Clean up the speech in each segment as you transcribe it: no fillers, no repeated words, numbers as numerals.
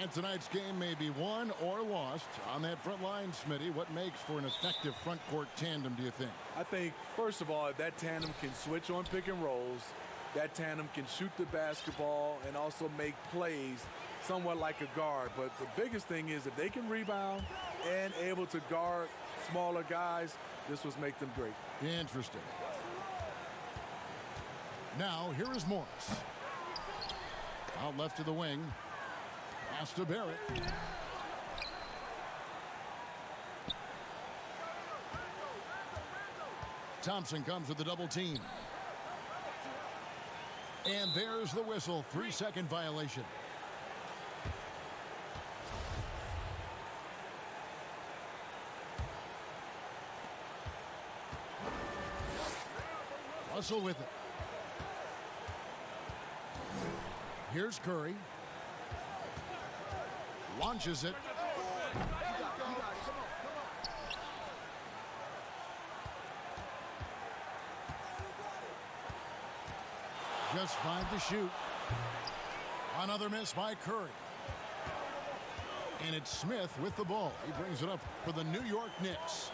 And tonight's game may be won or lost. On that front line, Smitty, what makes for an effective front court tandem, do you think? I think, first of all, that tandem can switch on pick and rolls. That tandem can shoot the basketball and also make plays somewhat like a guard. But the biggest thing is if they can rebound and able to guard smaller guys, this will make them great. Interesting. Now, here is Morris. Out left to the wing. Pass to Barrett. Thompson comes with the double team. And there's the whistle. 3-second violation. Russell with it. Here's Curry. Launches it. Just 5 to shoot. Another miss by Curry. And it's Smith with the ball. He brings it up for the New York Knicks.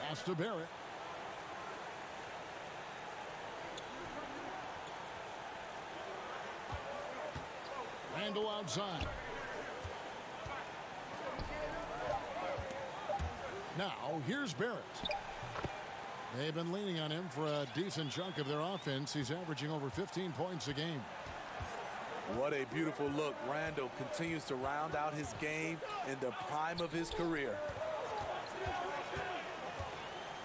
Pass to Barrett. Randall outside. Now, here's Barrett. They've been leaning on him for a decent chunk of their offense. He's averaging over 15 points a game. What a beautiful look. Randall continues to round out his game in the prime of his career.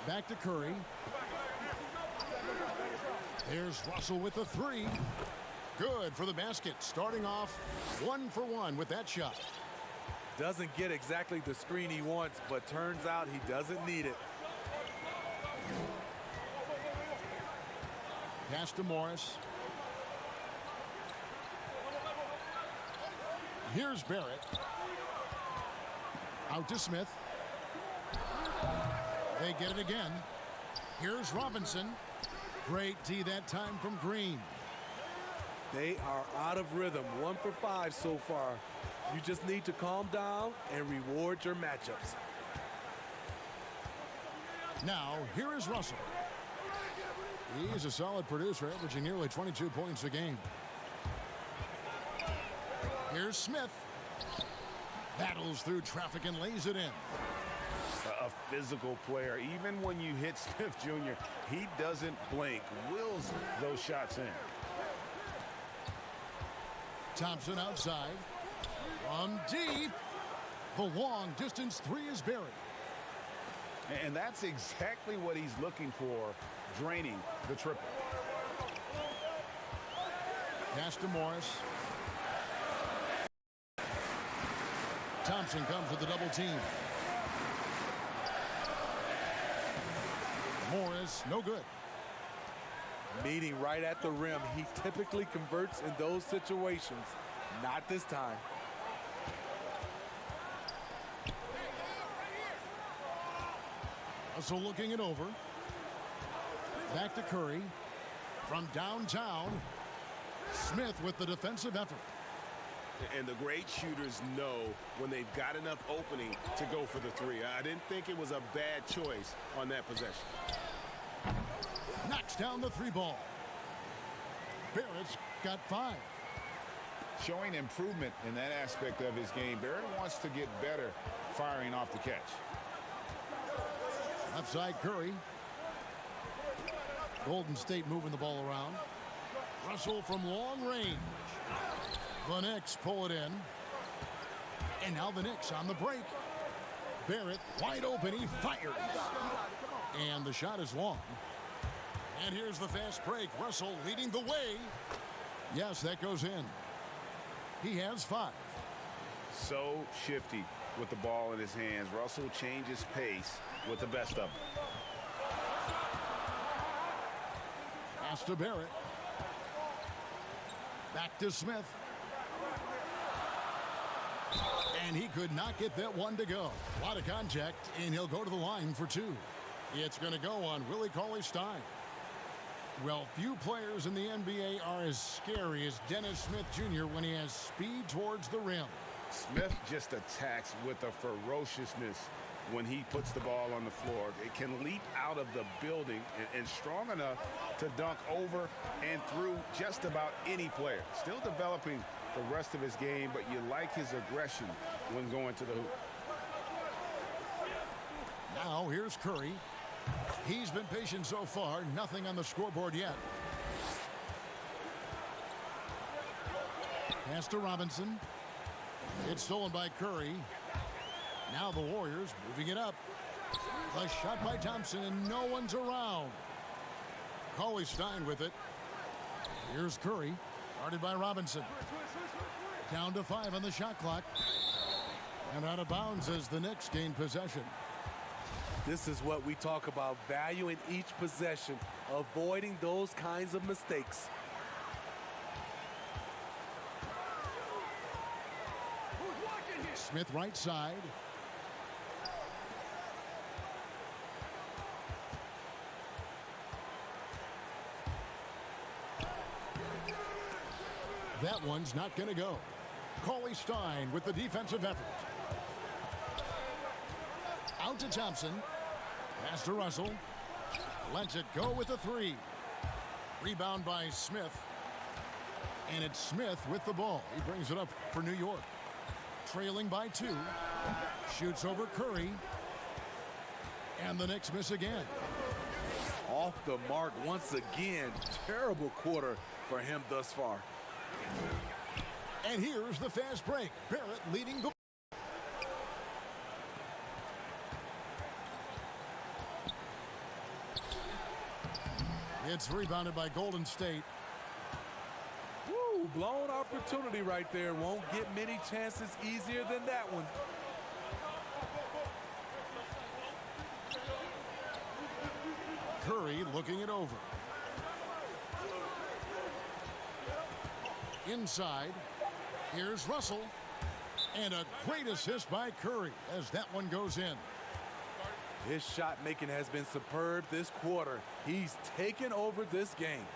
Back to Curry. There's Russell with the three. Good for the basket. Starting off 1 for 1 with that shot. Doesn't get exactly the screen he wants, but turns out he doesn't need it. Pass to Morris. Here's Barrett. Out to Smith. They get it again. Here's Robinson. Great D that time from Green. They are out of rhythm. 1 for 5 so far. You just need to calm down and reward your matchups. Now, here is Russell. He's a solid producer, averaging nearly 22 points a game. Here's Smith. Battles through traffic and lays it in. A physical player. Even when you hit Smith Jr., he doesn't blink. Wills those shots in. Thompson outside. From deep. The long distance three is buried. And that's exactly what he's looking for, draining the triple. Pass to Morris. Thompson comes with the double team. Morris, no good. Meeting right at the rim. He typically converts in those situations. Not this time. Russell looking it over. Back to Curry. From downtown, Smith with the defensive effort. And the great shooters know when they've got enough opening to go for the three. I didn't think it was a bad choice on that possession. Knocks down the three ball. Barrett's got 5. Showing improvement in that aspect of his game. Barrett wants to get better firing off the catch. Left side Curry. Golden State moving the ball around. Russell from long range. The Knicks pull it in. And now the Knicks on the break. Barrett wide open. He fires. And the shot is long. And here's the fast break. Russell leading the way. Yes, that goes in. He has 5. So shifty with the ball in his hands. Russell changes pace with the best of them. Pass to Barrett. Back to Smith. And he could not get that one to go. A lot of contact, and he'll go to the line for 2. It's going to go on Willie Cauley-Stein. Well, few players in the NBA are as scary as Dennis Smith Jr. when he has speed towards the rim. Smith just attacks with a ferociousness when he puts the ball on the floor. It can leap out of the building and strong enough to dunk over and through just about any player. Still developing the rest of his game, but you like his aggression when going to the hoop. Now here's Curry. He's been patient so far. Nothing on the scoreboard yet. Pass to Robinson. It's stolen by Curry. Now the Warriors moving it up. The shot by Thompson, and no one's around. Cauley-Stein with it. Here's Curry, guarded by Robinson. Down to 5 on the shot clock. And out of bounds as the Knicks gain possession. This is what we talk about, valuing each possession, avoiding those kinds of mistakes. Smith right side. That one's not going to go. Cauley-Stein with the defensive effort. Out to Thompson. Pass to Russell. Lets it go with the 3. Rebound by Smith. And it's Smith with the ball. He brings it up for New York. Trailing by 2. Shoots over Curry. And the Knicks miss again. Off the mark once again. Terrible quarter for him thus far. And here's the fast break. Barrett leading the... It's rebounded by Golden State. Woo, blown opportunity right there. Won't get many chances easier than that one. Curry looking it over. Inside. Here's Russell. And a great assist by Curry as that one goes in. His shot making has been superb this quarter. He's taken over this game.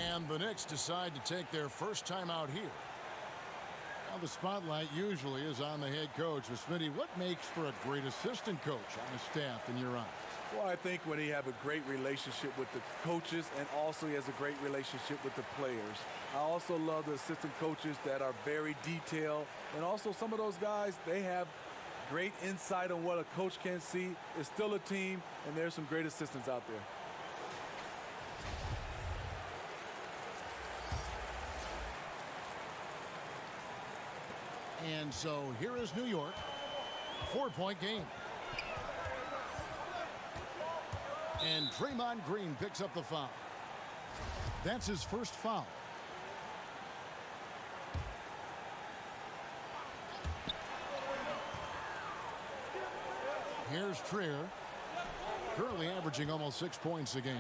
And the Knicks decide to take their first time out here. Now the spotlight usually is on the head coach. But Smitty, what makes for a great assistant coach on a staff in your eyes? Well, I think when he have a great relationship with the coaches and also he has a great relationship with the players. I also love the assistant coaches that are very detailed. And also some of those guys, they have great insight on what a coach can see. It's still a team, and there's some great assistants out there. And so here is New York. 4-point game. And Draymond Green picks up the foul. That's his first foul. Here's Trier. Currently averaging almost 6 points a game.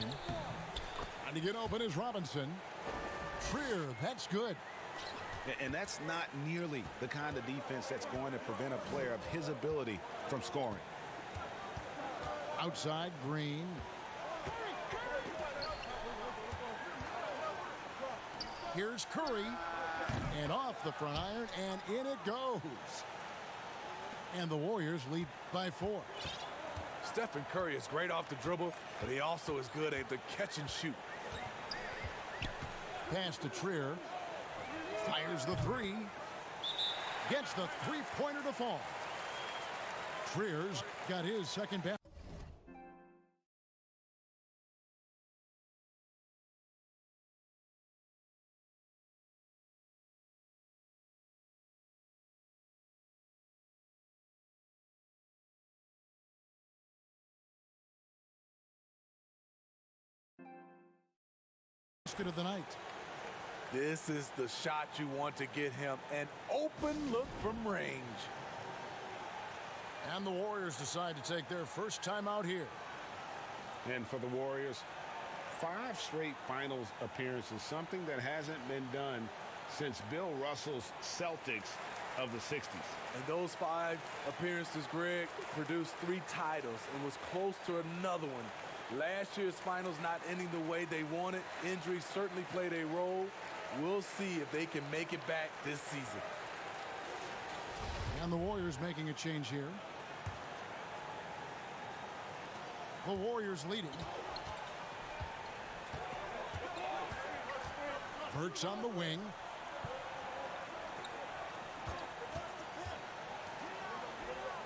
And to get open is Robinson. Trier, that's good. And that's not nearly the kind of defense that's going to prevent a player of his ability from scoring. Outside, Green. Here's Curry. And off the front iron, and in it goes. And the Warriors lead by 4. Stephen Curry is great off the dribble, but he also is good at the catch and shoot. Pass to Trier. Fires the 3. Gets the three-pointer to fall. Trier's got his second basket. of the night. This is the shot you want to get him. An open look from range. And the Warriors decide to take their first time out here. And for the Warriors, 5 straight finals appearances, something that hasn't been done since Bill Russell's Celtics of the 60s. And those 5 appearances, Greg, produced 3 titles and was close to another one. Last year's finals not ending the way they wanted. Injuries certainly played a role. We'll see if they can make it back this season. And the Warriors making a change here. The Warriors leading. Burks on the wing.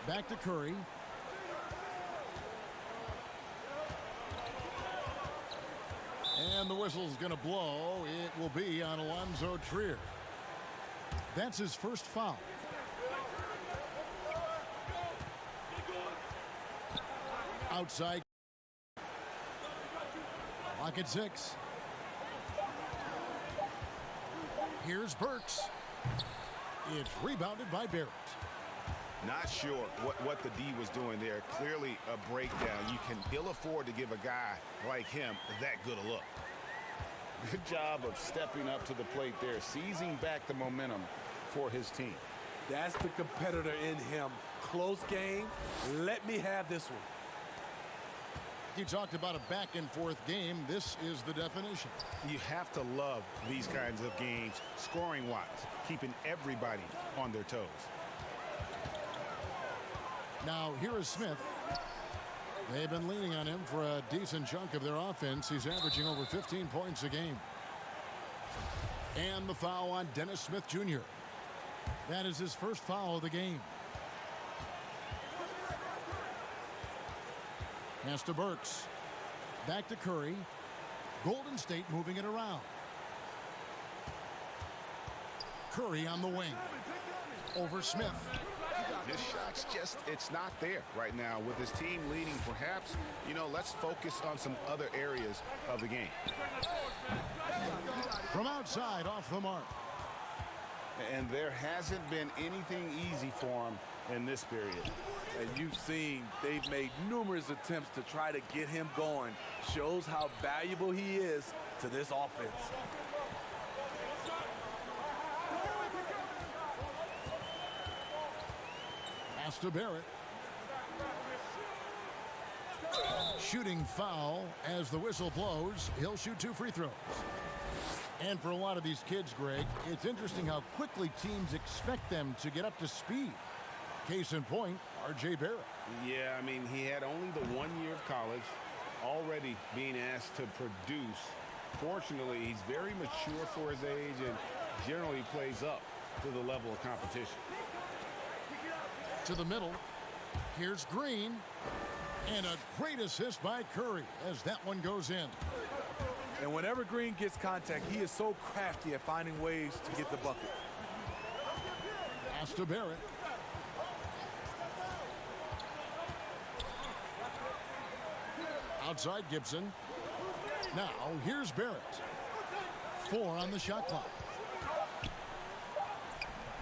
Back to Curry. And the whistle's going to blow. It will be on Alonzo Trier. That's his first foul. Outside. Lock at 6. Here's Burks. It's rebounded by Barrett. Not sure what the D was doing there. Clearly a breakdown. You can ill afford to give a guy like him that good a look. Good job of stepping up to the plate there, seizing back the momentum for his team. That's the competitor in him. Close game. Let me have this one. You talked about a back-and-forth game. This is the definition. You have to love these kinds of games, scoring-wise, keeping everybody on their toes. Now, here is Smith. They've been leaning on him for a decent chunk of their offense. He's averaging over 15 points a game. And the foul on Dennis Smith Jr. That is his first foul of the game. Pass to Burks. Back to Curry. Golden State moving it around. Curry on the wing. Over Smith. His shot's just, it's not there right now. With his team leading, perhaps, let's focus on some other areas of the game. From outside, off the mark. And there hasn't been anything easy for him in this period. And you've seen they've made numerous attempts to try to get him going. Shows how valuable he is to this offense. Pass to Barrett. Shooting foul as the whistle blows. He'll shoot 2 free throws. And for a lot of these kids, Greg, it's interesting how quickly teams expect them to get up to speed. Case in point, R.J. Barrett. Yeah, I mean, he had only the 1 year of college, already being asked to produce. Fortunately, he's very mature for his age and generally plays up to the level of competition. To the middle. Here's Green. And a great assist by Curry as that one goes in. And whenever Green gets contact, he is so crafty at finding ways to get the bucket. Pass to Barrett. Outside Gibson. Now here's Barrett. 4 on the shot clock.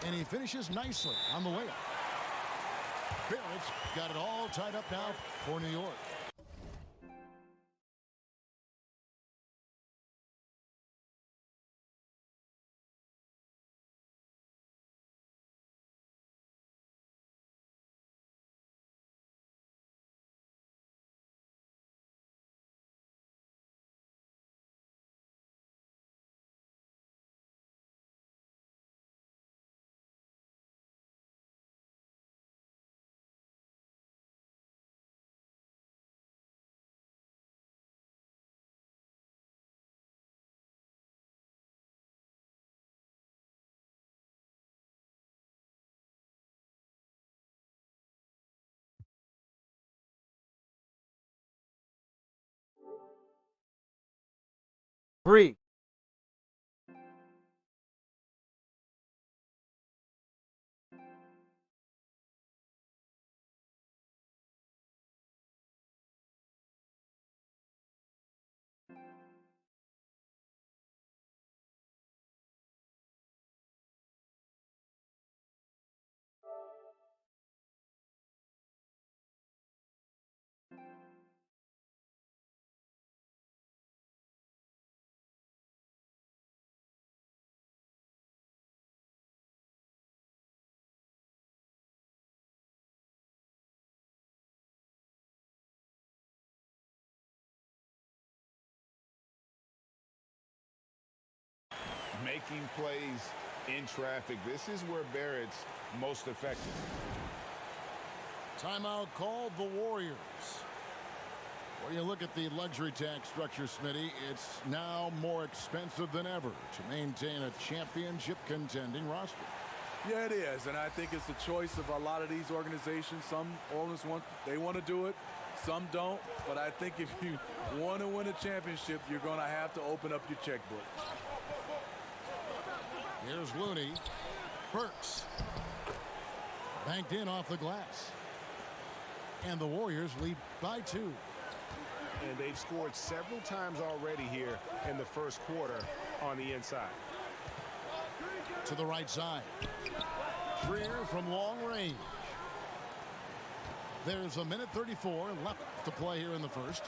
And he finishes nicely on the layup. Barrett's got it all tied up now for New York. Three. making plays in traffic. This is where Barrett's most effective. Timeout called the Warriors. When you look at the luxury tax structure, Smitty, it's now more expensive than ever to maintain a championship contending roster. Yeah, it is, and I think it's the choice of a lot of these organizations. Some want to do it, some don't. But I think if you want to win a championship, you're going to have to open up your checkbook. Here's Looney. Burks. Banked in off the glass. And the Warriors lead by 2. And they've scored several times already here in the first quarter on the inside. To the right side. Trier from long range. There's a minute 34 left to play here in the first.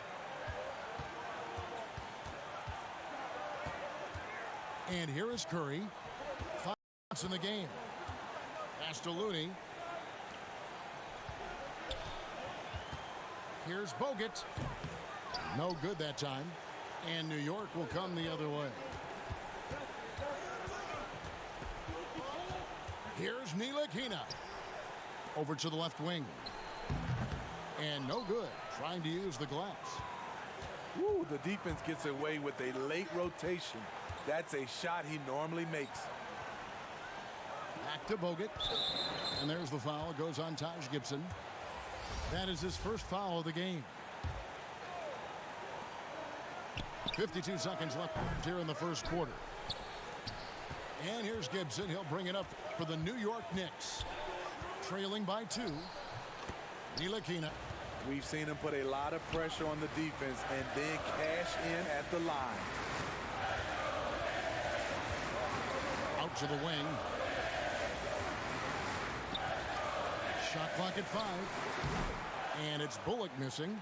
And here is Curry. 5 minutes in the game. Pass to Looney. Here's Bogut. No good that time. And New York will come the other way. Here's Ntilikina. Over to the left wing. And no good. Trying to use the glass. Woo, the defense gets away with a late rotation. That's a shot he normally makes. Back to Bogut. And there's the foul. It goes on Taj Gibson. That is his first foul of the game. 52 seconds left here in the first quarter. And here's Gibson. He'll bring it up for the New York Knicks. Trailing by 2. Ntilikina. We've seen him put a lot of pressure on the defense and then cash in at the line. Out to the wing. Shot clock at 5. And it's Bullock missing.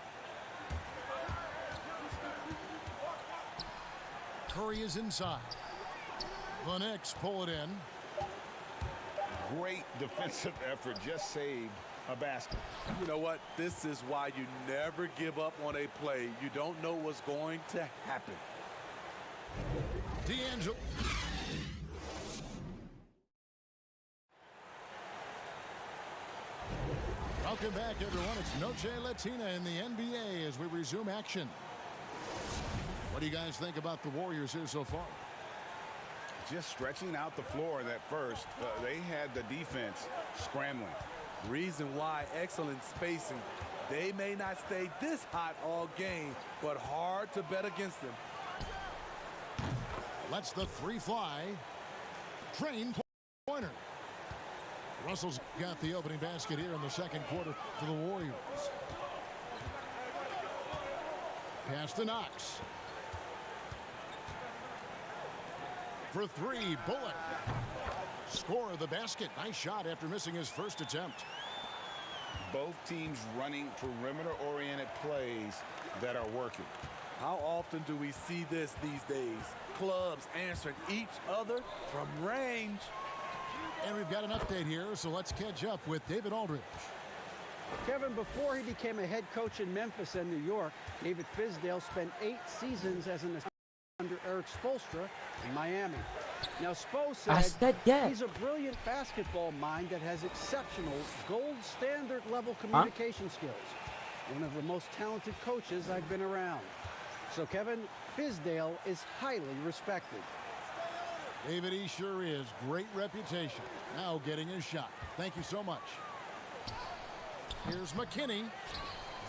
Curry is inside. The Knicks pull it in. Great defensive effort. Just saved a basket. You know what? This is why you never give up on a play. You don't know what's going to happen. D'Angelo. Welcome back, everyone. It's Noche Latina in the NBA as we resume action. What do you guys think about the Warriors here so far? Just stretching out the floor in that first. They had the defense scrambling. Reason why, excellent spacing. They may not stay this hot all game, but hard to bet against them. Lets the 3 fly. Drain pointer. Russell's got the opening basket here in the second quarter for the Warriors. Pass to Knox. For 3, Bullock. Score of the basket. Nice shot after missing his first attempt. Both teams running perimeter-oriented plays that are working. How often do we see this these days? Clubs answering each other from range. And we've got an update here, so let's catch up with David Aldridge. Kevin, before he became a head coach in Memphis and New York, David Fizdale spent 8 seasons as an assistant under Eric Spoelstra in Miami. Now, Spo said he's a brilliant basketball mind that has exceptional gold standard level communication skills. One of the most talented coaches I've been around. So, Kevin, Fizdale is highly respected. David, he sure is. Great reputation. Now getting his shot. Thank you so much. Here's McKinney.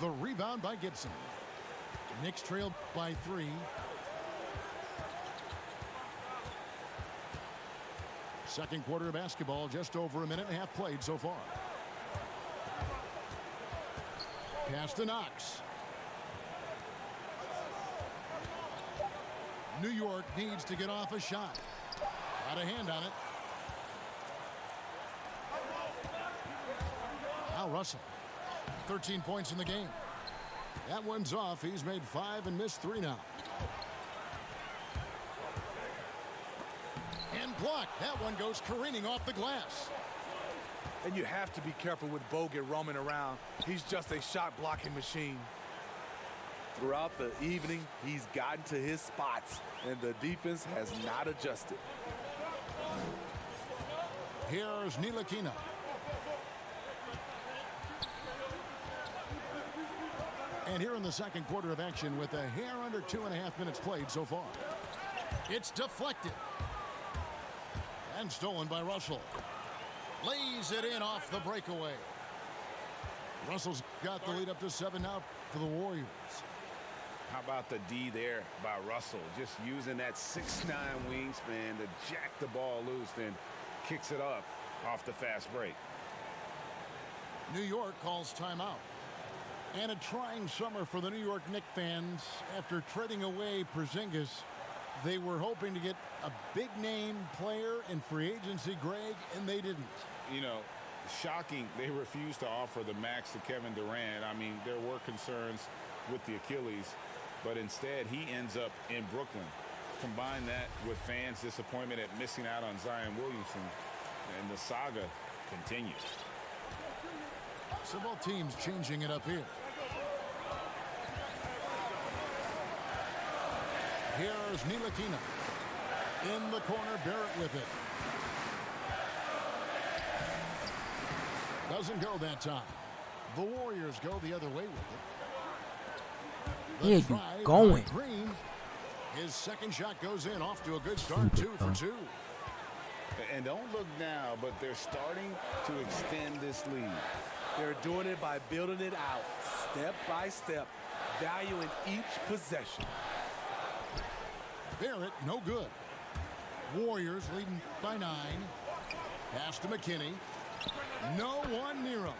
The rebound by Gibson. Knicks trailed by 3. Second quarter of basketball, just over a minute and a half played so far. Pass to Knox. New York needs to get off a shot. Got a hand on it. Now Russell. 13 points in the game. That one's off. He's made 5 and missed 3 now. And blocked. That one goes careening off the glass. And you have to be careful with Bogut roaming around. He's just a shot blocking machine. Throughout the evening, he's gotten to his spots, and the defense has not adjusted. Here's Ntilikina. And here in the second quarter of action with a hair under 2.5 minutes played so far. It's deflected. And stolen by Russell. Lays it in off the breakaway. Russell's got the lead up to 7 now for the Warriors. How about the D there by Russell? Just using that 6'9" wingspan to jack the ball loose, then kicks it up off the fast break. New York calls timeout. And a trying summer for the New York Knicks fans. After trading away Porzingis, they were hoping to get a big-name player in free agency, Greg, and they didn't. You know, shocking they refused to offer the max to Kevin Durant. I mean, there were concerns with the Achilles, but instead he ends up in Brooklyn. Combine that with fans' disappointment at missing out on Zion Williamson, and the saga continues. So both teams changing it up here. Here's Ntilikina. In the corner, Barrett with it. Doesn't go that time. The Warriors go the other way with it. Where you going? Green. His second shot goes in, off to a good start, 2 for 2. And don't look now, but they're starting to extend this lead. They're doing it by building it out, step by step, valuing each possession. Barrett, no good. Warriors leading by 9. Pass to McKinney. No one near him.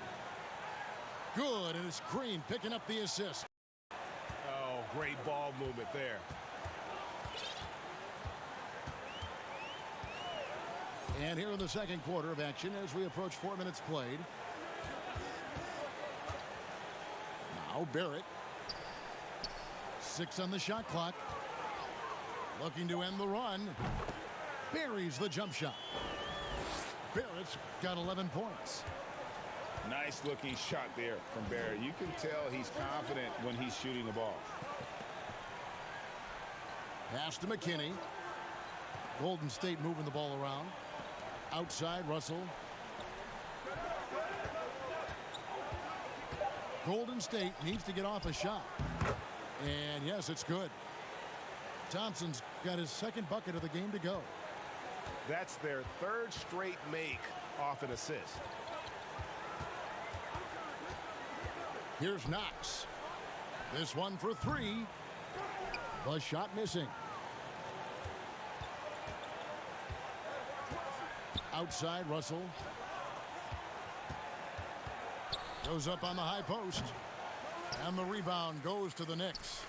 Good, and it's Green picking up the assist. Oh, great ball movement there. And here in the second quarter of action as we approach 4 minutes played. Now Barrett. 6 on the shot clock. Looking to end the run. Buries the jump shot. Barrett's got 11 points. Nice looking shot there from Barrett. You can tell he's confident when he's shooting the ball. Pass to McKinney. Golden State moving the ball around. Outside, Russell. Golden State needs to get off a shot. And yes, it's good. Thompson's got his second bucket of the game to go. That's their third straight make off an assist. Here's Knox. This one for 3. The shot missing. Outside, Russell. Goes up on the high post. And the rebound goes to the Knicks.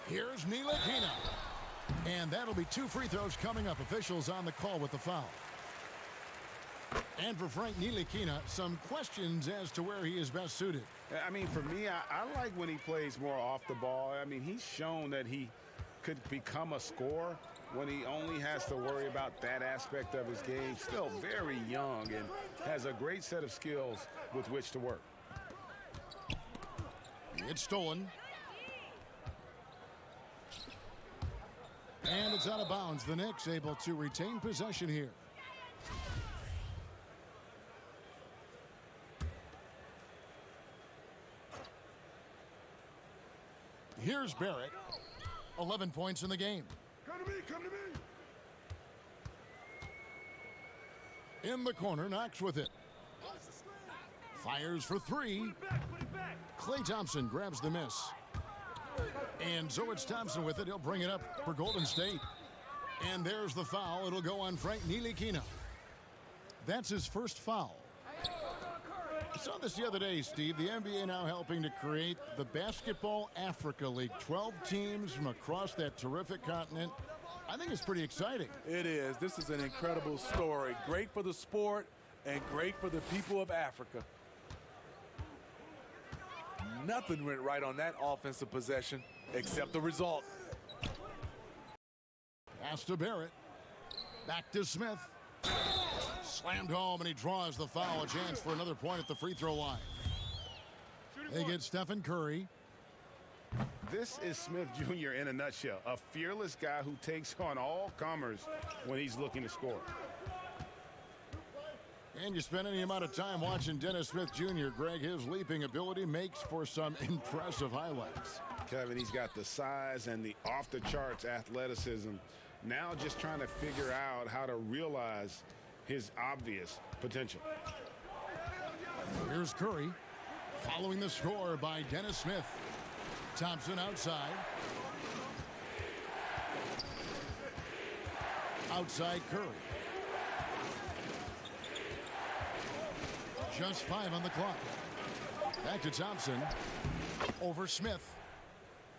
Here's Ntilikina. And that'll be 2 free throws coming up. Officials on the call with the foul. And for Frank Ntilikina, some questions as to where he is best suited. I mean, for me, I like when he plays more off the ball. I mean, he's shown that he could become a scorer when he only has to worry about that aspect of his game. Still very young and has a great set of skills with which to work. It's stolen. And it's out of bounds. The Knicks able to retain possession here. Here's Barrett. 11 points in the game. Come to me, come to me. In the corner, Knox with it. Fires for 3. Klay Thompson grabs the miss. And so it's Thompson with it. He'll bring it up for Golden State. And there's the foul. It'll go on Frank Ntilikina. That's his first foul. I saw this the other day, Steve. The NBA now helping to create the Basketball Africa League. 12 teams from across that terrific continent. I think it's pretty exciting. It is. This is an incredible story. Great for the sport and great for the people of Africa. Nothing went right on that offensive possession except the result. Pass to Barrett. Back to Smith. Slammed home, and he draws the foul. A chance for another point at the free throw line. They get Stephen Curry. This is Smith Jr. in a nutshell, a fearless guy who takes on all comers when he's looking to score. And you spend any amount of time watching Dennis Smith Jr., Greg, his leaping ability makes for some impressive highlights. Kevin, he's got the size and the off-the-charts athleticism. Now just trying to figure out how to realize his obvious potential. Here's Curry, following the score by Dennis Smith. Thompson outside. Outside Curry. Just 5 on the clock. Back to Thompson. Over Smith.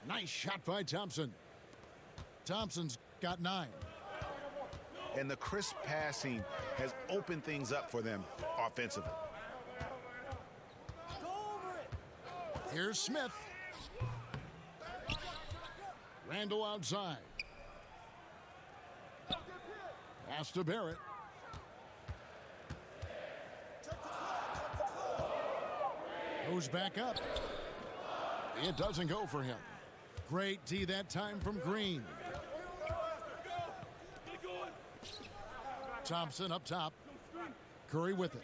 Nice shot by Thompson. Thompson's got 9. And the crisp passing has opened things up for them offensively. Here's Smith. Randall outside. Pass to Barrett. Goes back up. It doesn't go for him. Great D that time from Green. Thompson up top. Curry with it.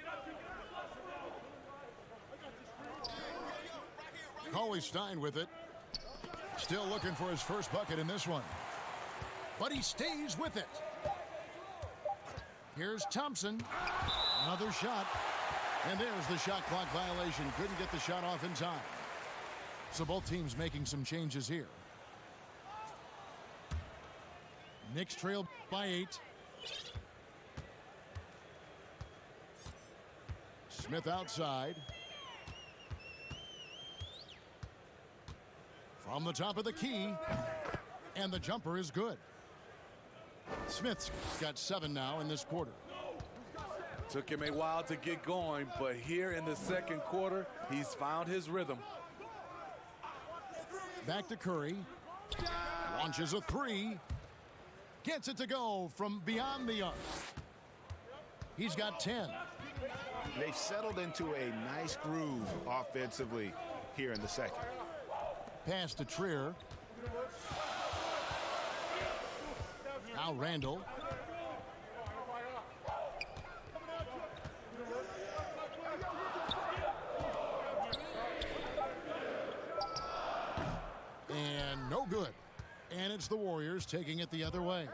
Coley Stein with it. Still looking for his first bucket in this one. But he stays with it. Here's Thompson. Another shot. And there's the shot clock violation. Couldn't get the shot off in time. So both teams making some changes here. Knicks trailed by 8. Smith outside. From the top of the key. And the jumper is good. Smith's got 7 now in this quarter. Took him a while to get going, but here in the second quarter, he's found his rhythm. Back to Curry. Launches a 3. Gets it to go from beyond the arc. He's got 10. They've settled into a nice groove offensively here in the second. Pass to Trier. Now Randall. And no good. And it's the Warriors taking it the other way.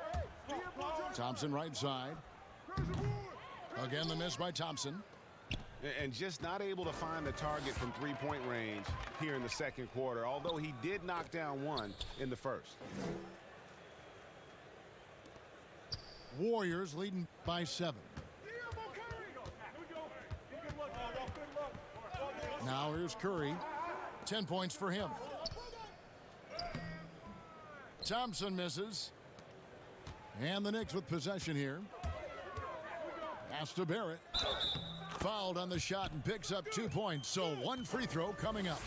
Thompson right side. Again, the miss by Thompson. And just not able to find the target from three-point range here in the second quarter, although he did knock down one in the first. Warriors leading by 7. Now here's Curry. 10 points for him. Thompson misses. And the Knicks with possession here. Pass to Barrett. Fouled on the shot and picks up 2 points. So 1 free throw coming up.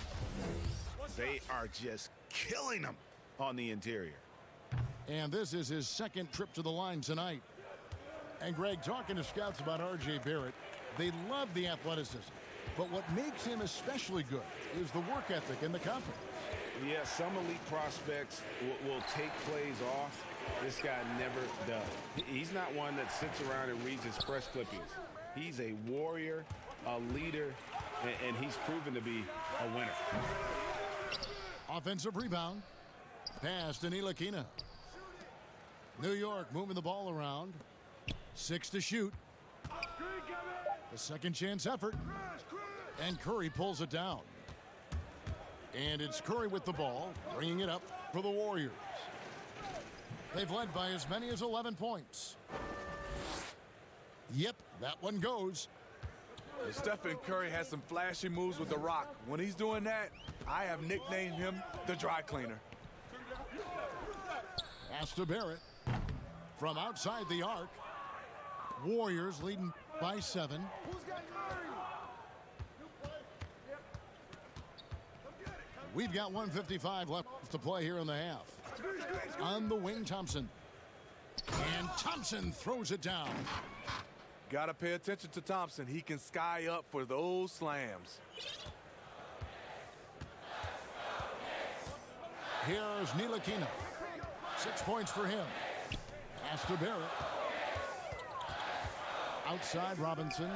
They are just killing them on the interior. And this is his second trip to the line tonight. And Greg, talking to scouts about R.J. Barrett, they love the athleticism. But what makes him especially good is the work ethic and the confidence. Yeah, some elite prospects will take plays off. This guy never does. He's not one that sits around and reads his press clippings. He's a warrior, a leader, and he's proven to be a winner. Offensive rebound. Pass to Ntilikina. New York moving the ball around. 6 to shoot. The second chance effort. And Curry pulls it down. And it's Curry with the ball, bringing it up for the Warriors. They've led by as many as 11 points. Yep, that one goes. Stephen Curry has some flashy moves with the rock. When he's doing that, I have nicknamed him the dry cleaner. Pass to Barrett. From outside the arc. Warriors leading by 7. We've got 1:55 left to play here in the half. On the wing, Thompson. And Thompson throws it down. Got to pay attention to Thompson. He can sky up for those slams. Here's Ntilikina. 6 points for him. Pass to Barrett. Outside Robinson.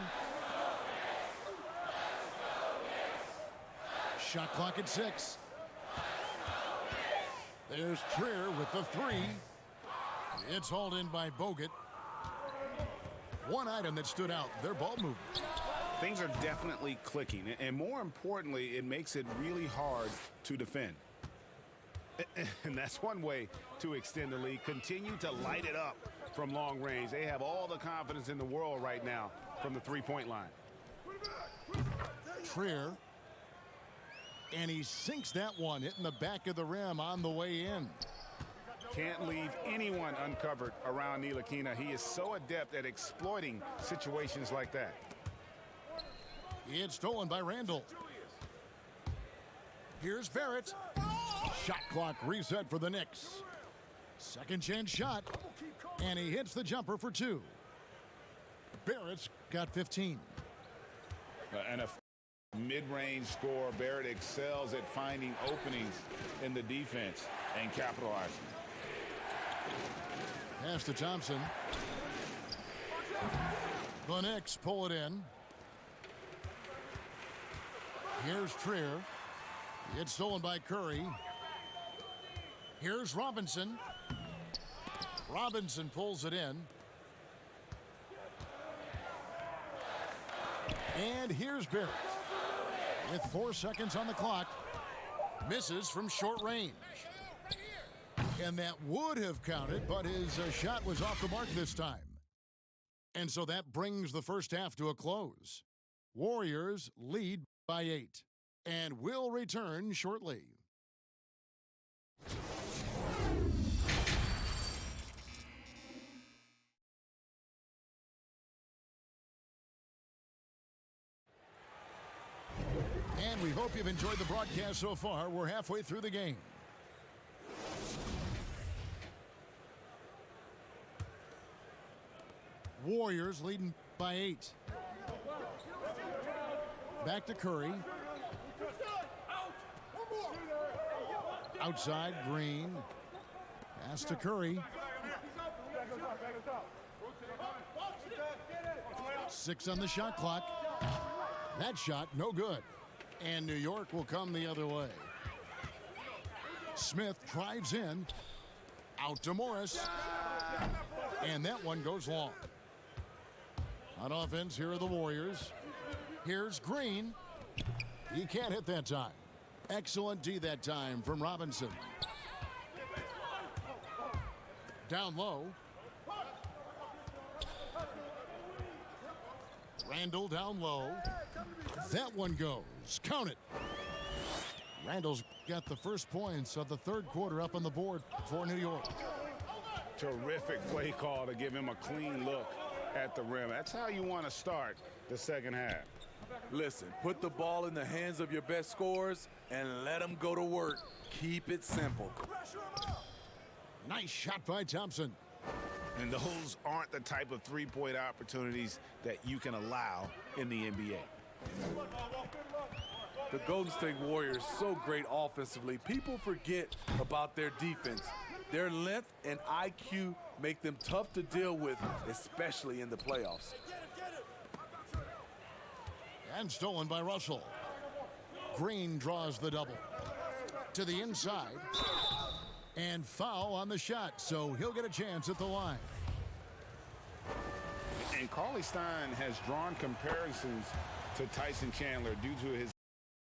Shot clock at 6. There's Trier with the 3. It's hauled in by Bogut. One item that stood out, their ball movement. Things are definitely clicking, and more importantly, it makes it really hard to defend. And that's one way to extend the lead. Continue to light it up from long range. They have all the confidence in the world right now from the three-point line. Trier. And he sinks that one, hitting the back of the rim on the way in. Can't leave anyone uncovered around Ntilikina. He is so adept at exploiting situations like that. It's stolen by Randall. Here's Barrett. Shot clock reset for the Knicks. Second chance shot. And he hits the jumper for 2. Barrett's got 15. And a mid-range score. Barrett excels at finding openings in the defense and capitalizing. Pass to Thompson. The Knicks pull it in. Here's Trier. It's stolen by Curry. Here's Robinson. Robinson pulls it in. And here's Barrett. With 4 seconds on the clock. Misses from short range. And that would have counted, but his shot was off the mark this time. And so that brings the first half to a close. Warriors lead by 8. And will return shortly. And we hope you've enjoyed the broadcast so far. We're halfway through the game. Warriors leading by 8. Back to Curry. Outside, Green. Pass to Curry. 6 on the shot clock. That shot, no good. And New York will come the other way. Smith drives in. Out to Morris. And that one goes long. On offense, here are the Warriors. Here's Green. He can't hit that time. Excellent D that time from Robinson. Down low. Randall down low. That one goes. Count it. Randall's got the first points of the third quarter up on the board for New York. Terrific play call to give him a clean look at the rim. That's how you want to start the second half. Listen, put the ball in the hands of your best scorers and let them go to work. Keep it simple. Nice shot by Thompson. And those aren't the type of three-point opportunities that you can allow in the NBA. The Golden State Warriors so great offensively. People forget about their defense. Their length and IQ make them tough to deal with, especially in the playoffs. And stolen by Russell. Green draws the double. To the inside. And foul on the shot, so he'll get a chance at the line. And Cauley Stein has drawn comparisons to Tyson Chandler due to his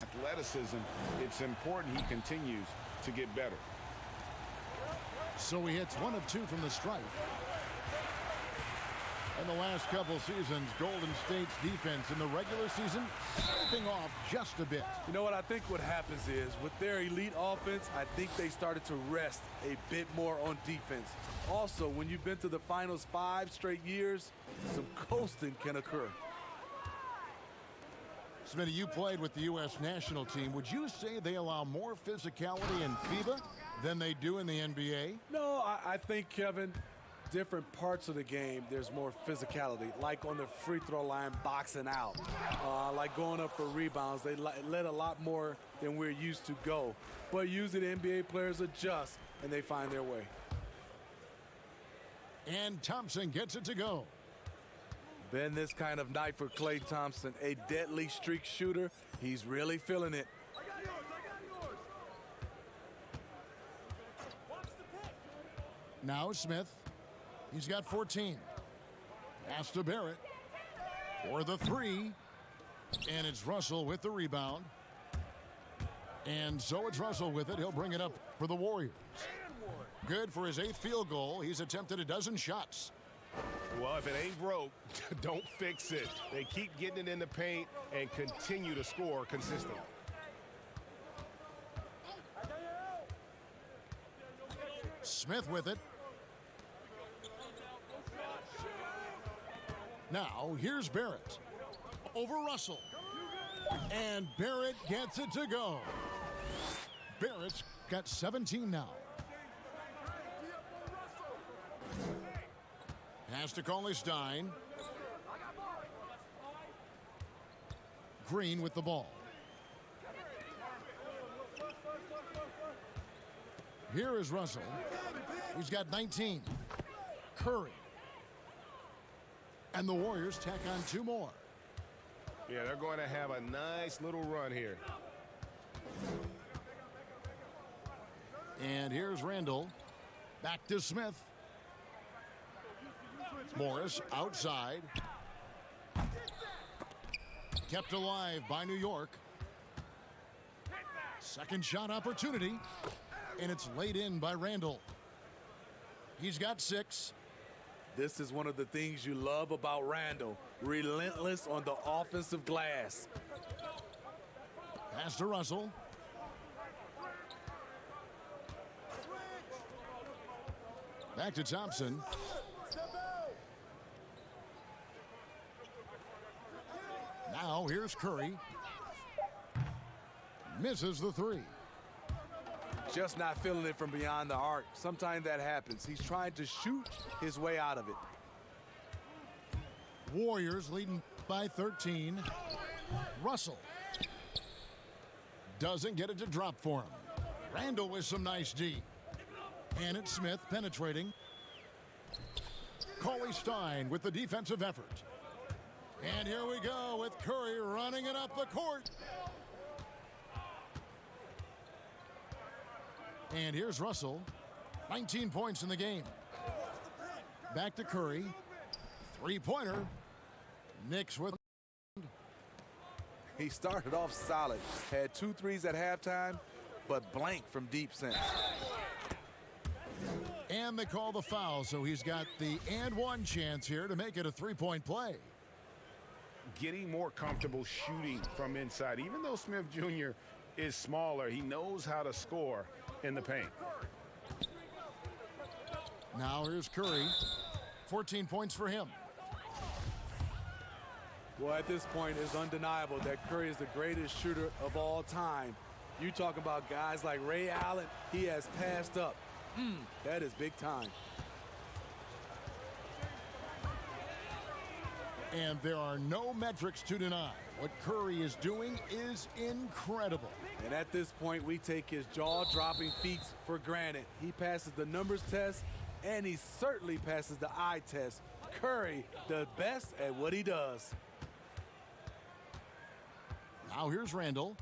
athleticism. It's important he continues to get better. So he hits 1 of 2 from the stripe. In the last couple seasons, Golden State's defense in the regular season slipping off just a bit. You know what I think what happens is with their elite offense, I think they started to rest a bit more on defense. Also, when you've been to the finals 5 straight years, some coasting can occur. Smitty, you played with the U.S. national team. Would you say they allow more physicality in FIBA than they do in the NBA? No, I think, Kevin, different parts of the game, there's more physicality, like on the free throw line, boxing out, like going up for rebounds. They let a lot more than we're used to go. But usually the NBA players adjust, and they find their way. And Thompson gets it to go. Been this kind of night for Klay Thompson, a deadly streak shooter. He's really feeling it. Now Smith. He's got 14. Pass to Barrett for the three. And it's Russell with the rebound. And so it's Russell with it. He'll bring it up for the Warriors. Good for his 8th field goal. He's attempted a dozen shots. Well, if it ain't broke, don't fix it. They keep getting it in the paint and continue to score consistently. Smith with it. Now, here's Barrett. Over Russell. And Barrett gets it to go. Barrett's got 17 now. Pass to Stein. Green with the ball. Here is Russell. He's got 19. Curry. And the Warriors tack on 2 more. Yeah, they're going to have a nice little run here. And here's Randall. Back to Smith. Morris outside. Kept alive by New York. Second shot opportunity. And it's laid in by Randall. He's got 6. This is one of the things you love about Randall. Relentless on the offensive glass. Pass to Russell. Back to Thompson. Now here's Curry. Misses the 3. Just not feeling it from beyond the arc. Sometimes that happens. He's trying to shoot his way out of it. Warriors leading by 13. Russell doesn't get it to drop for him. Randall with some nice D. And it's Smith penetrating. Stein with the defensive effort. And here we go with Curry running it up the court. And here's Russell. 19 points in the game. Back to Curry. 3-pointer. Knicks with. He started off solid. Had 2 threes at halftime, but blank from deep since. And they call the foul, so he's got the and 1 chance here to make it a 3-point play. Getting more comfortable shooting from inside. Even though Smith Jr. is smaller, he knows how to score in the paint. Now here's Curry. 14 points for him. Well, at this point, it's undeniable that Curry is the greatest shooter of all time. You talk about guys like Ray Allen, he has passed up. That is big time. And there are no metrics to deny. What Curry is doing is incredible. And at this point, we take his jaw-dropping feats for granted. He passes the numbers test, and he certainly passes the eye test. Curry, the best at what he does. Now here's Randall.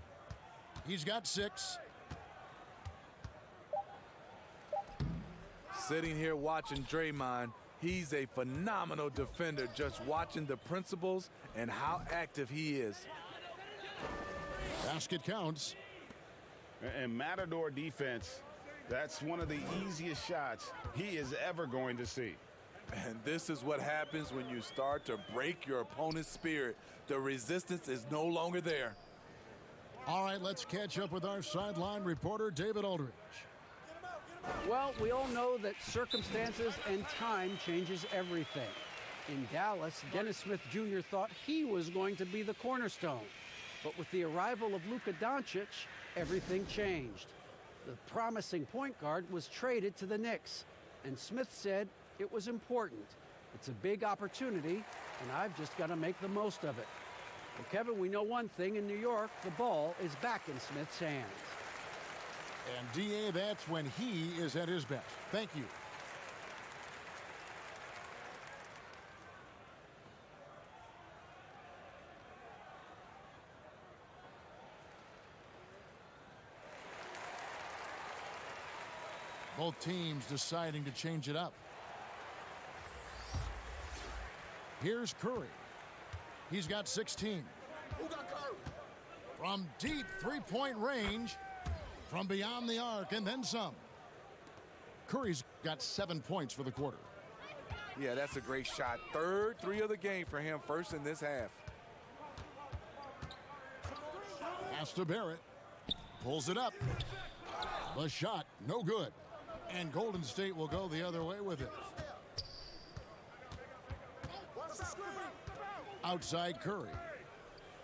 He's got 6. Sitting here watching Draymond, he's a phenomenal defender, just watching the principles and how active he is. Basket counts. And Matador defense, that's one of the easiest shots he is ever going to see. And this is what happens when you start to break your opponent's spirit. The resistance is no longer there. All right, let's catch up with our sideline reporter, David Aldridge. Well, we all know that circumstances and time changes everything. In Dallas, Dennis Smith Jr. thought he was going to be the cornerstone. But with the arrival of Luka Doncic, everything changed. The promising point guard was traded to the Knicks, and Smith said It was important. It's a big opportunity, and I've just got to make the most of it. Well, Kevin, we know one thing in New York, the ball is back in Smith's hands. And DA, that's when he is at his best. Thank you. Both teams deciding to change it up. Here's Curry. He's got 16. From deep three-point range, from beyond the arc, and then some. Curry's got 7 points for the quarter. Yeah, that's a great shot. Third three of the game for him, first in this half. Pass to Barrett. Pulls it up. The shot, no good. And Golden State will go the other way with it. Outside Curry.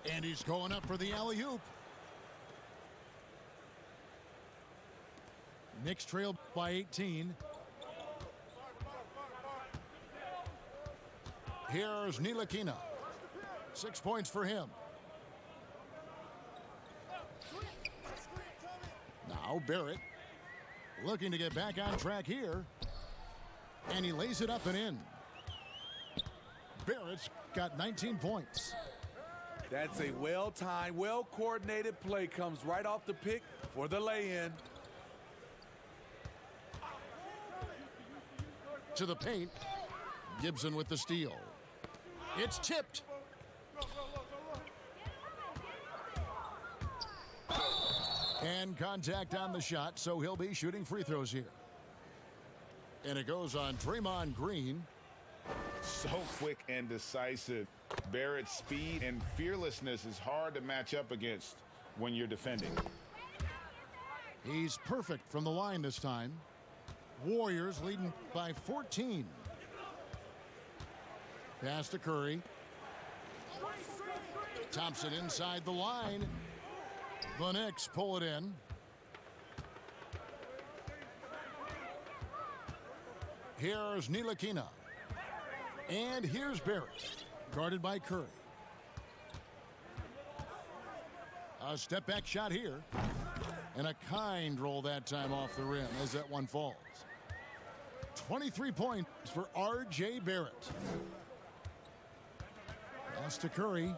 And he's going up for the alley-oop. Knicks trailed by 18. Here's Ntilikina. 6 points for him. Now Barrett looking to get back on track here. And he lays it up and in. Barrett's got 19 points. That's a well-timed, well-coordinated play. Comes right off the pick for the lay-in. To the paint. Gibson with the steal. It's tipped. And contact on the shot, so he'll be shooting free throws here. And it goes on Draymond Green. So quick and decisive. Barrett's speed and fearlessness is hard to match up against when you're defending. He's perfect from the line this time. Warriors leading by 14. Pass to Curry. Thompson inside the line. The Knicks pull it in. Here's Ntilikina. And here's Barrett, guarded by Curry. A step-back shot here. And a kind roll that time off the rim as that one falls. 23 points for R.J. Barrett. Pass to Curry.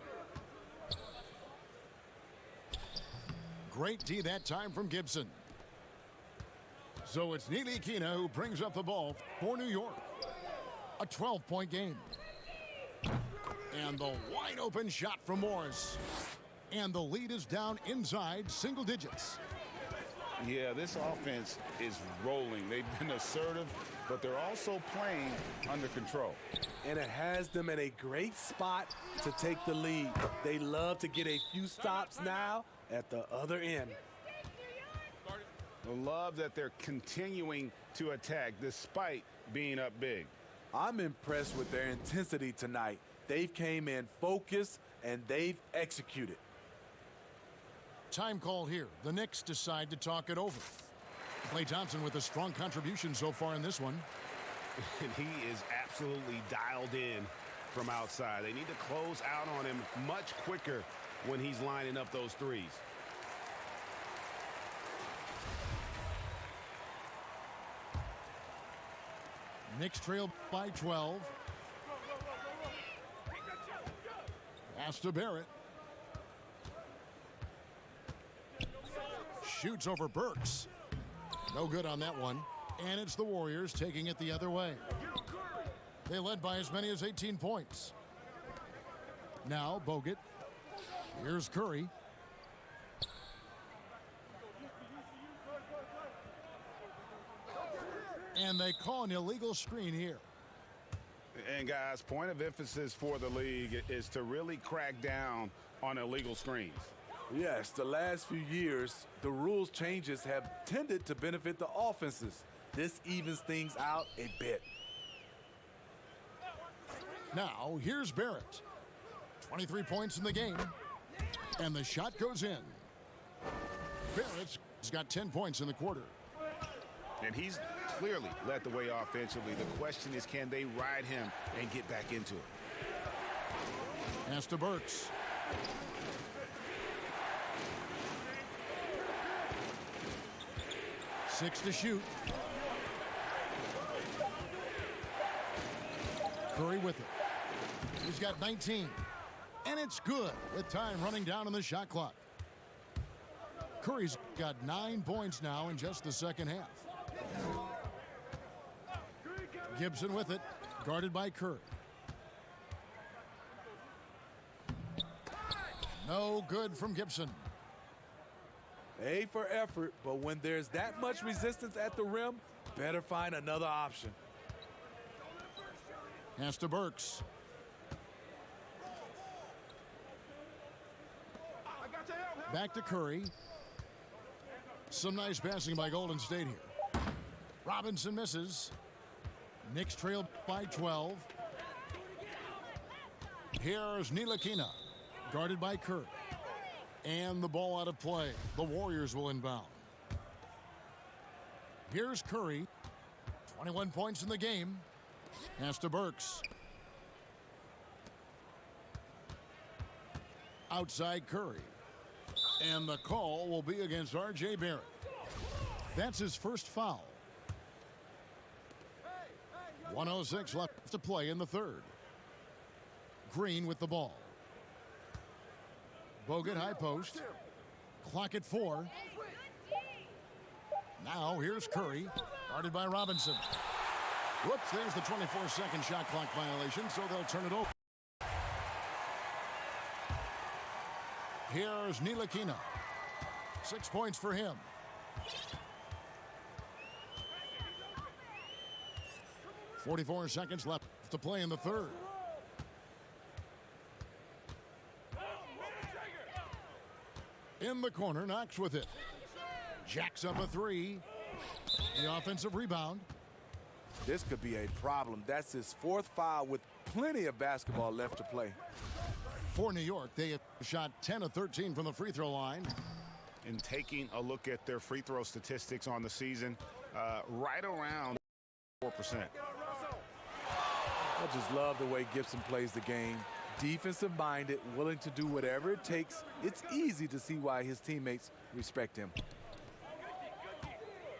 Great D that time from Gibson. So it's Ntilikina who brings up the ball for New York. A 12-point game. And the wide open shot from Morris. And the lead is down inside single digits. Yeah, this offense is rolling. They've been assertive, but they're also playing under control. And it has them in a great spot to take the lead. They love to get a few stops now at the other end. I love that they're continuing to attack despite being up big. I'm impressed with their intensity tonight. They've came in focused and they've executed. Time call here. The Knicks decide to talk it over. Klay Thompson with a strong contribution so far in this one. And he is absolutely dialed in from outside. They need to close out on him much quicker when he's lining up those threes. Knicks trail by 12. Pass to Barrett. Shoots over Burks. No good on that one. And it's the Warriors taking it the other way. They led by as many as 18 points. Now Bogut. Here's Curry. And they call an illegal screen here. And guys, point of emphasis for the league is to really crack down on illegal screens. Yes, the last few years, the rules changes have tended to benefit the offenses. This evens things out a bit. Now, here's Barrett. 23 points in the game. And the shot goes in. Barrett's got 10 points in the quarter. And he's clearly led the way offensively. The question is, can they ride him and get back into it? Pass to Burks. Six to shoot. Curry with it. He's got 19. And it's good with time running down on the shot clock. Curry's got 9 points now in just the second half. Gibson with it, guarded by Curry. No good from Gibson. A for effort, but when there's that much resistance at the rim, better find another option. Pass to Burks. Back to Curry. Some nice passing by Golden State here. Robinson misses. Knicks trail by 12. Here's Ntilikina, guarded by Curry. And the ball out of play. The Warriors will inbound. Here's Curry. 21 points in the game. Pass to Burks. Outside Curry. And the call will be against R.J. Barrett. That's his first foul. 1:06 left to play in the third. Green with the ball. Bogut high post. Clock at 4. Now here's Curry, guarded by Robinson. Whoops, there's the 24-second shot clock violation, so they'll turn it over. Here's Ntilikina. 6 points for him. .44 seconds left to play in the third. In the corner, Knox with it. Jacks up a three. The offensive rebound. This could be a problem. That's his fourth foul with plenty of basketball left to play. For New York, they have shot 10 of 13 from the free throw line. And taking a look at their free throw statistics on the season, right around 4%. I just love the way Gibson plays the game. Defensive-minded, willing to do whatever it takes. It's easy to see why his teammates respect him.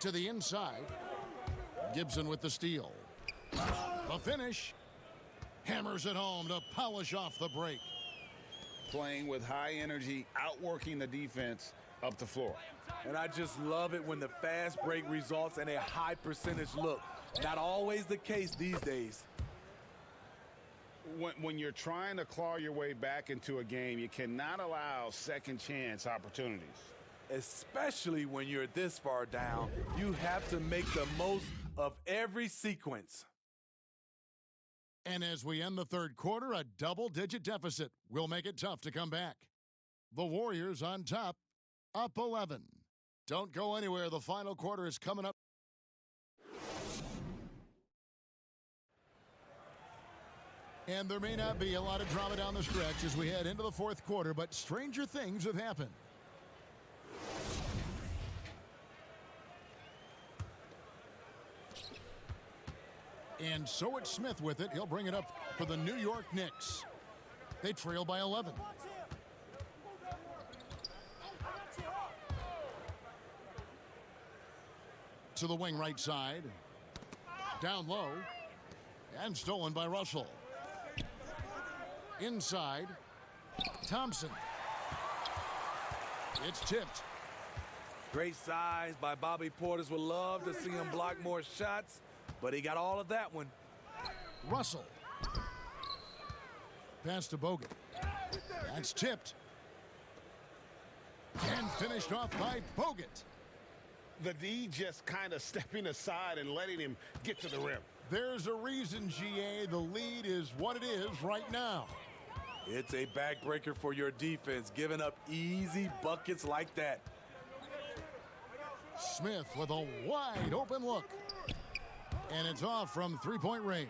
To the inside. Gibson with the steal. The finish. Hammers it home to polish off the break. Playing with high energy, outworking the defense up the floor. And I just love it when the fast break results in a high percentage look. Not always the case these days. When you're trying to claw your way back into a game, you cannot allow second chance opportunities. Especially when you're this far down, you have to make the most of every sequence. And as we end the third quarter, a double-digit deficit will make it tough to come back. The Warriors on top, up 11. Don't go anywhere. The final quarter is coming up. And there may not be a lot of drama down the stretch as we head into the fourth quarter, but stranger things have happened. And so it's Smith with it. He'll bring it up for the New York Knicks. They trail by 11. To the wing right side. Down low. And stolen by Russell. Inside. Thompson. It's tipped. Great size by Bobby Portis. Would love to see him block more shots, but he got all of that one. Russell. Pass to Bogut. That's tipped. And finished off by Bogut. The D just kind of stepping aside and letting him get to the rim. There's a reason, GA, the lead is what it is right now. It's a backbreaker for your defense, giving up easy buckets like that. Smith with a wide open look. And it's off from three-point range.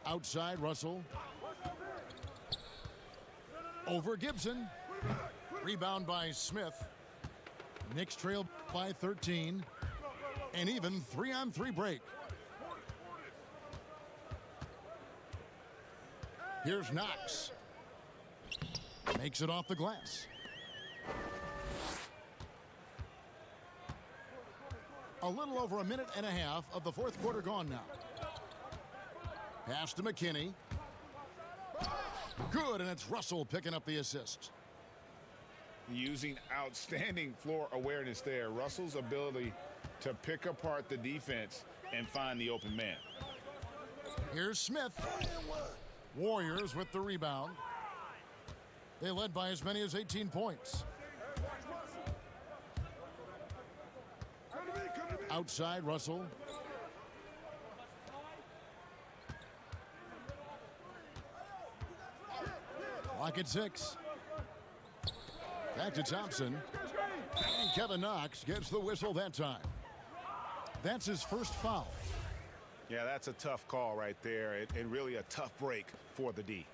Outside, Russell. Over Gibson. Rebound by Smith. Knicks trail by 13. An even 3-on-3 break. Here's Knox. Makes it off the glass. A little over a minute and a half of the fourth quarter gone now. Pass to McKinney. Good, and it's Russell picking up the assist. Using outstanding floor awareness there. Russell's ability to pick apart the defense and find the open man. Here's Smith. Warriors with the rebound. They led by as many as 18 points. Outside, Russell. Clock at 6. Back to Thompson. And Kevin Knox gets the whistle that time. That's his first foul. Yeah, that's a tough call right there, and really a tough break for the D.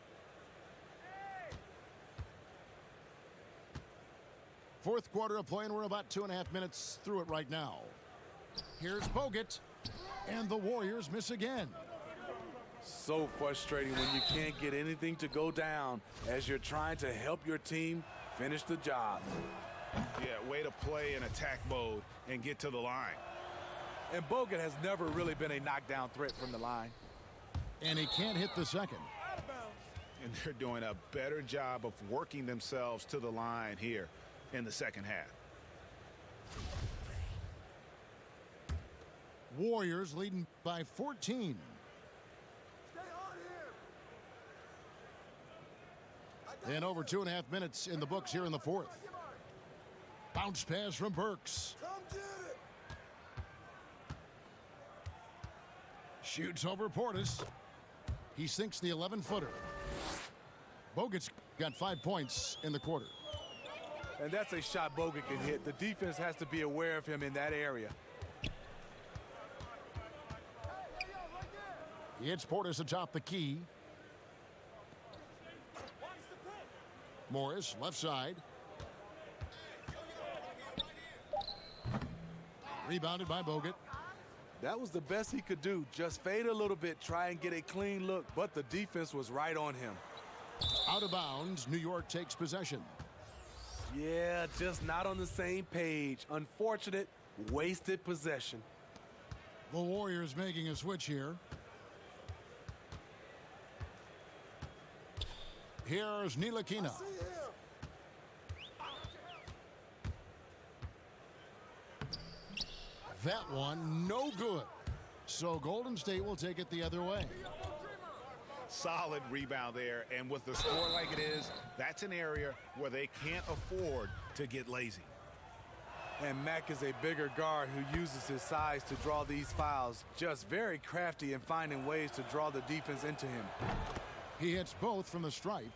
Fourth quarter of play, and we're about 2.5 minutes through it right now. Here's Bogut, and the Warriors miss again. So frustrating when you can't get anything to go down as you're trying to help your team finish the job. Yeah, way to play in attack mode and get to the line. And Bogut has never really been a knockdown threat from the line. And he can't hit the second. And they're doing a better job of working themselves to the line here in the second half. Warriors leading by 14. And over 2.5 minutes in the books here in the fourth. Bounce pass from Burks. Shoots over Portis. He sinks the 11-footer. Bogut's got 5 points in the quarter. And that's a shot Bogut can hit. The defense has to be aware of him in that area. He hits Portis atop the key. Morris, left side. Rebounded by Bogut. That was the best he could do. Just fade a little bit, try and get a clean look, but the defense was right on him. Out of bounds, New York takes possession. Yeah, just not on the same page. Unfortunate, wasted possession. The Warriors making a switch here. Here's Ntilikina. That one, no good. So Golden State will take it the other way. Solid rebound there, and with the score like it is, that's an area where they can't afford to get lazy. And Mack is a bigger guard who uses his size to draw these fouls. Just very crafty in finding ways to draw the defense into him. He hits both from the stripe.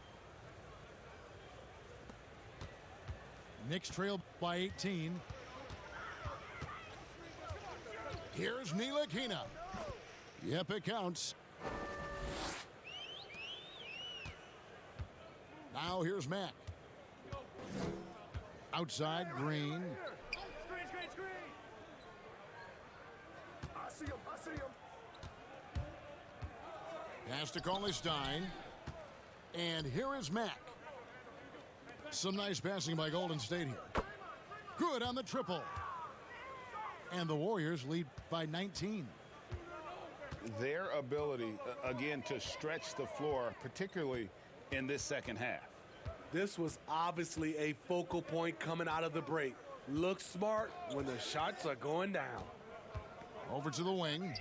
Knicks trail by 18. Here's Ntilikina. Yep, it counts. Now here's Mack. Outside, Green. I see him. Pass to Conley Stein. And here is Mack. Some nice passing by Golden State here. Good on the triple. And the Warriors lead by 19. Their ability, again, to stretch the floor, particularly in this second half. This was obviously a focal point coming out of the break. Look smart when the shots are going down. Over to the wing.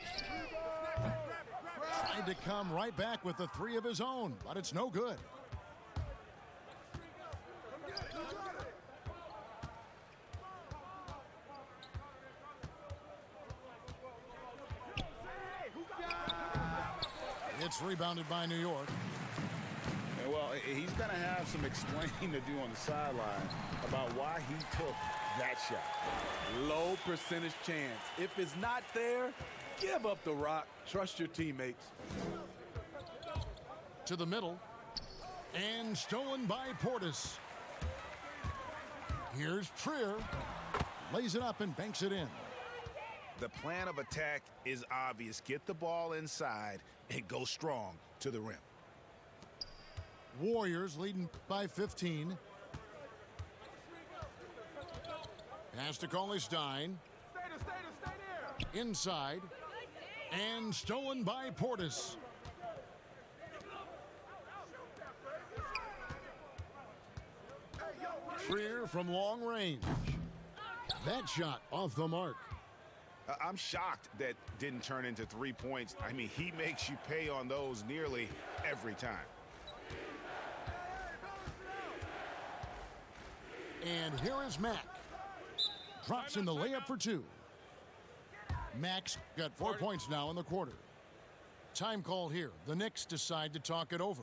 Tried to come right back with the three of his own, but it's no good. It's rebounded by New York. Well, he's going to have some explaining to do on the sideline about why he took that shot. Low percentage chance. If it's not there, give up the rock. Trust your teammates. To the middle. And stolen by Portis. Here's Trier. lays it up and banks it in. The plan of attack is obvious. Get the ball inside and go strong to the rim. Warriors leading by 15. Pass to Cauley-Stein. Inside. And stolen by Portis. Freer from long range. That shot off the mark. I'm shocked that didn't turn into 3 points. I mean, he makes you pay on those nearly every time. And here is Mack. Drops in the layup for two. Mack's got 4 points now in the quarter. Time call here. The Knicks decide to talk it over.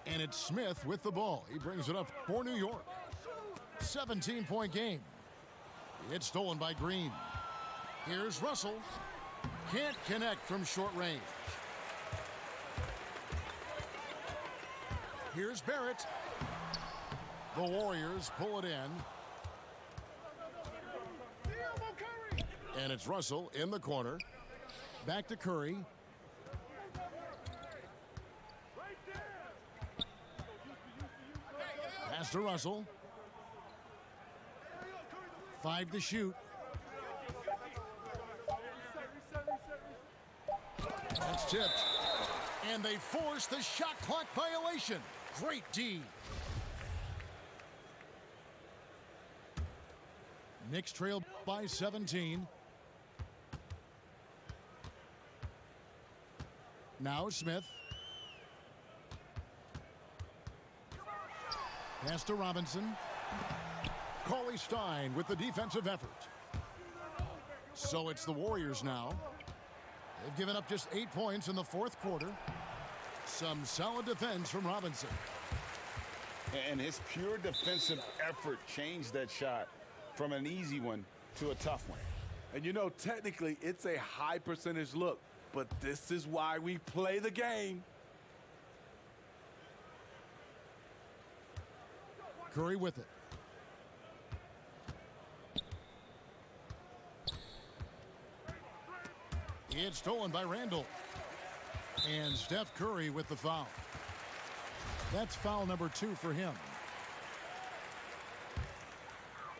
And it's Smith with the ball. He brings it up for New York. 17-point game. It's stolen by Green. Here's Russell. Can't connect from short range. Here's Barrett. The Warriors pull it in. And it's Russell in the corner. Back to Curry. Pass to Russell. 5 to shoot. That's tipped. And they force the shot clock violation. Great D. Knicks trail by 17. Now Smith. Pass to Robinson. Cauley-Stein with the defensive effort. So it's the Warriors now. They've given up just 8 points in the fourth quarter. Some solid defense from Robinson. And his pure defensive effort changed that shot from an easy one to a tough one. And you know, technically, it's a high percentage look, but this is why we play the game. Curry with it. It's stolen by Randall. And Steph Curry with the foul. That's foul number 2 for him.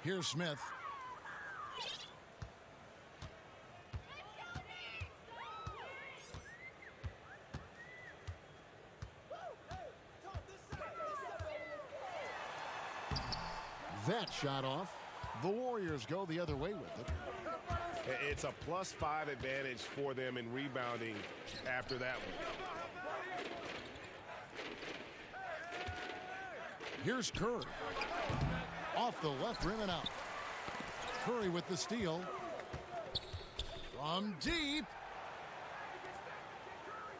Here's Smith. That shot off. The Warriors go the other way with it. It's a +5 advantage for them in rebounding after that one. Here's Curry. Off the left rim and out. Curry with the steal. From deep.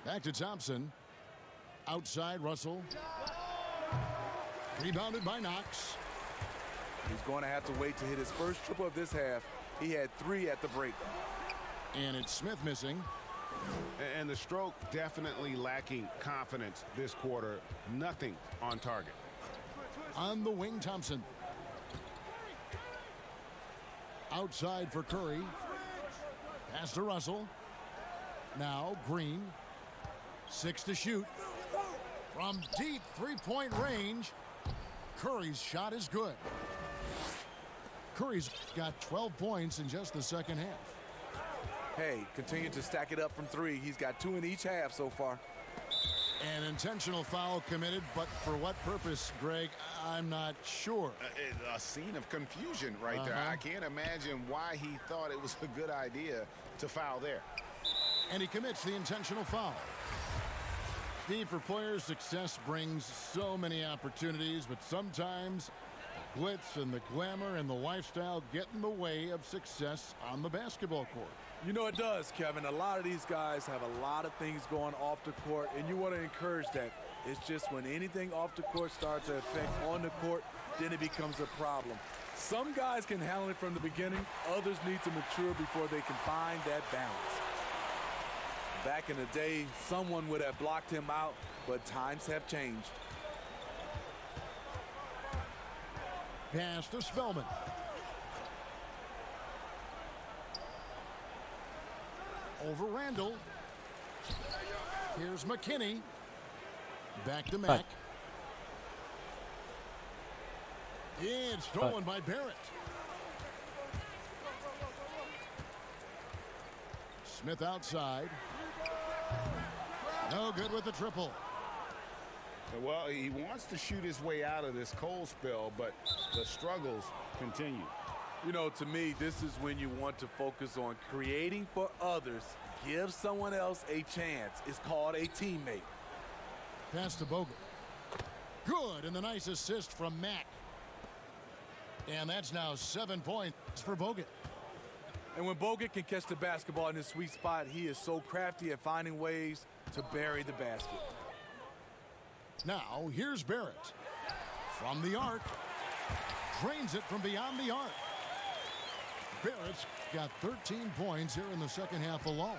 Back to Thompson. Outside Russell. Rebounded by Knox. He's going to have to wait to hit his first triple of this half. He had 3 at the break. And it's Smith missing. And the stroke definitely lacking confidence this quarter. Nothing on target. On the wing, Thompson. Outside for Curry. Pass to Russell. Now Green. 6 to shoot. From deep three-point range. Curry's shot is good. Curry's got 12 points in just the second half. Hey, continue to stack it up from 3. He's got 2 in each half so far. An intentional foul committed, but for what purpose, Greg, I'm not sure. A scene of confusion right there. I can't imagine why he thought it was a good idea to foul there. And he commits the intentional foul. Steve, for players, success brings so many opportunities, but sometimes the glitz and the glamour and the lifestyle get in the way of success on the basketball court. You know it does, Kevin. A lot of these guys have a lot of things going off the court, and you want to encourage that. It's just when anything off the court starts to affect on the court, then it becomes a problem. Some guys can handle it from the beginning. Others need to mature before they can find that balance. Back in the day, someone would have blocked him out, but times have changed. Pass to Spellman. Over Randall. Here's McKinney. Back to Mack. It's stolen by Barrett. Smith outside. No good with the triple. Well, he wants to shoot his way out of this cold spell, but the struggles continue. You know, to me, this is when you want to focus on creating for others. Give someone else a chance. It's called a teammate. Pass to Bogut. Good, and the nice assist from Mack. And that's now 7 points for Bogut. And when Bogut can catch the basketball in his sweet spot, he is so crafty at finding ways to bury the basket. Now, here's Barrett. From the arc. Drains it from beyond the arc. Barrett's got 13 points here in the second half alone.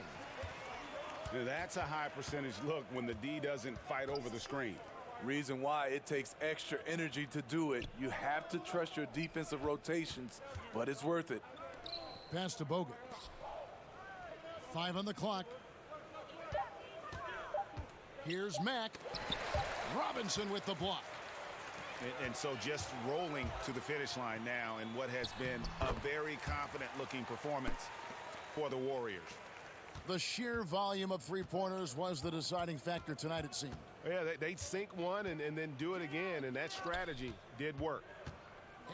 Now, that's a high percentage look when the D doesn't fight over the screen. Reason why it takes extra energy to do it. You have to trust your defensive rotations, but it's worth it. Pass to Bogut. 5 on the clock. Here's Mack. Robinson with the block. And so just rolling to the finish line now in what has been a very confident-looking performance for the Warriors. The sheer volume of three-pointers was the deciding factor tonight, it seemed. Yeah, they'd sink one and then do it again, and that strategy did work.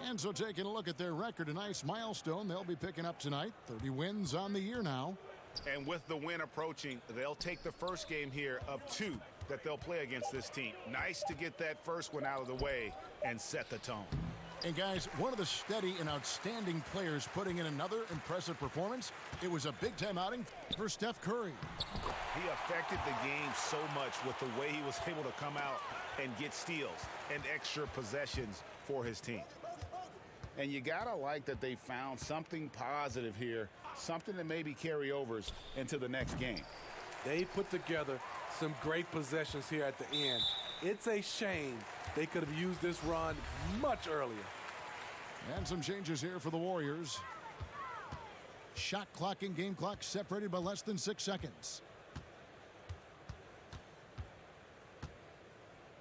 And so taking a look at their record, a nice milestone they'll be picking up tonight. 30 wins on the year now. And with the win approaching, they'll take the first game here of 2 that they'll play against this team. Nice to get that first one out of the way and set the tone. And guys, one of the steady and outstanding players putting in another impressive performance. It was a big-time outing for Steph Curry. He affected the game so much with the way he was able to come out and get steals and extra possessions for his team. And you gotta like that they found something positive here, something that maybe carry overs into the next game. They put together some great possessions here at the end. It's a shame they could have used this run much earlier. And some changes here for the Warriors. Shot clock and game clock separated by less than 6 seconds.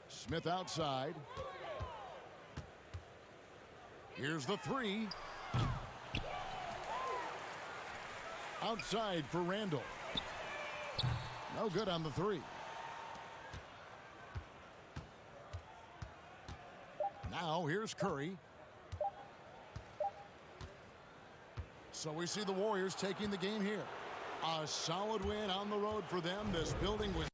Smith outside. Here's the 3. Outside for Randall. No good on the 3. Now here's Curry. So we see the Warriors taking the game here. A solid win on the road for them. This building was